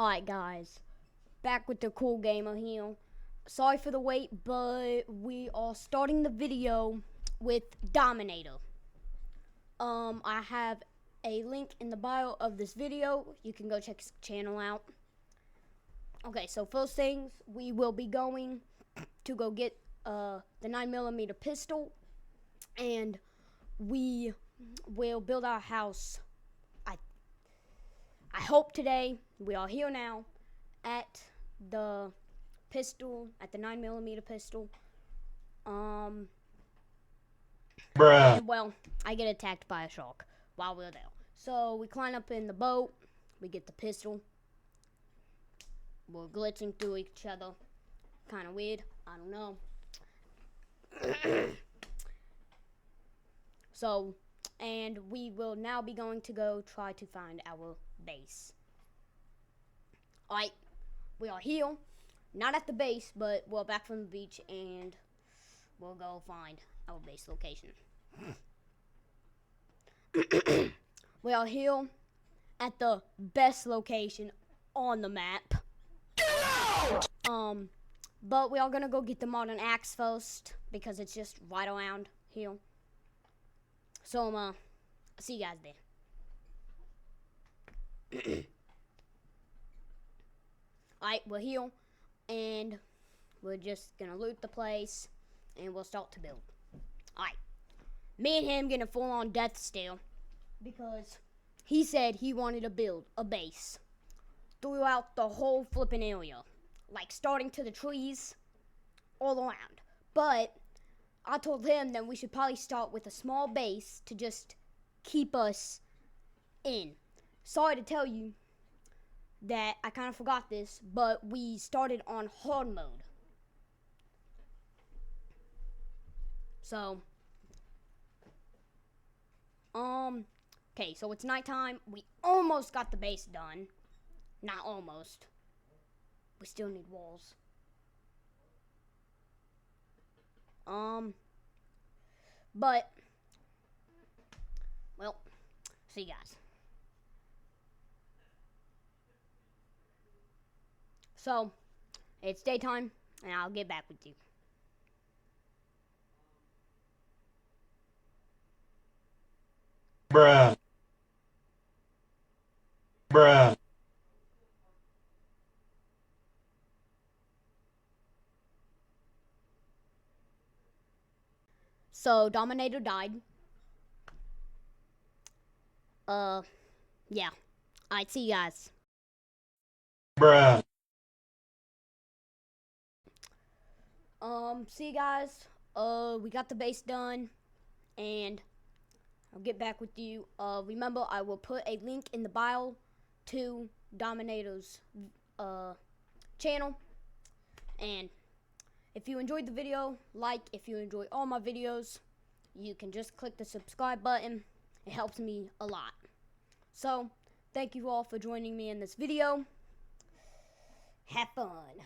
Alright guys, back with the cool gamer here. Sorry for the wait, but we are starting the video with Dominator. I have a link in the bio of this video. You can go check his channel out. Okay, so first things, we will be going to go get the 9mm pistol, and we will build our house. I hope today. We are here now at the pistol, at the 9mm pistol. Bruh. And, well, I get attacked by a shark while we're there. So we climb up in the boat. We get the pistol. We're glitching through each other. Kind of weird. I don't know. So, and we will now be going to go try to find our base. Alright, we are here. Not at the base, but we're back from the beach, and we'll go find our base location. We are here at the best location on the map. But we are gonna go get the modern axe first because it's just right around here. So see you guys there. Alright, we're here and we're just gonna loot the place and we'll start to build. Alright. Me and him getting a full-on death stare because he said he wanted to build a base throughout the whole flipping area. Like starting to the trees all around. But I told him that we should probably start with a small base to just keep us in. Sorry to tell you that I kind of forgot this, but we started on hard mode. So, okay, so it's nighttime. We almost got the base done. Not almost. We still need walls. But, well, see you guys. So, it's daytime, and I'll get back with you. Bruh. Bruh. So, Dominator died. Yeah. Alright, see you guys. Bruh. See you guys. We got the base done, and I'll get back with you. Remember, I will put a link in the bio to Dominator's channel, and if you enjoyed the video, like. If you enjoy all my videos, you can just click the subscribe button. It helps me a lot. So, thank you all for joining me in this video. Have fun.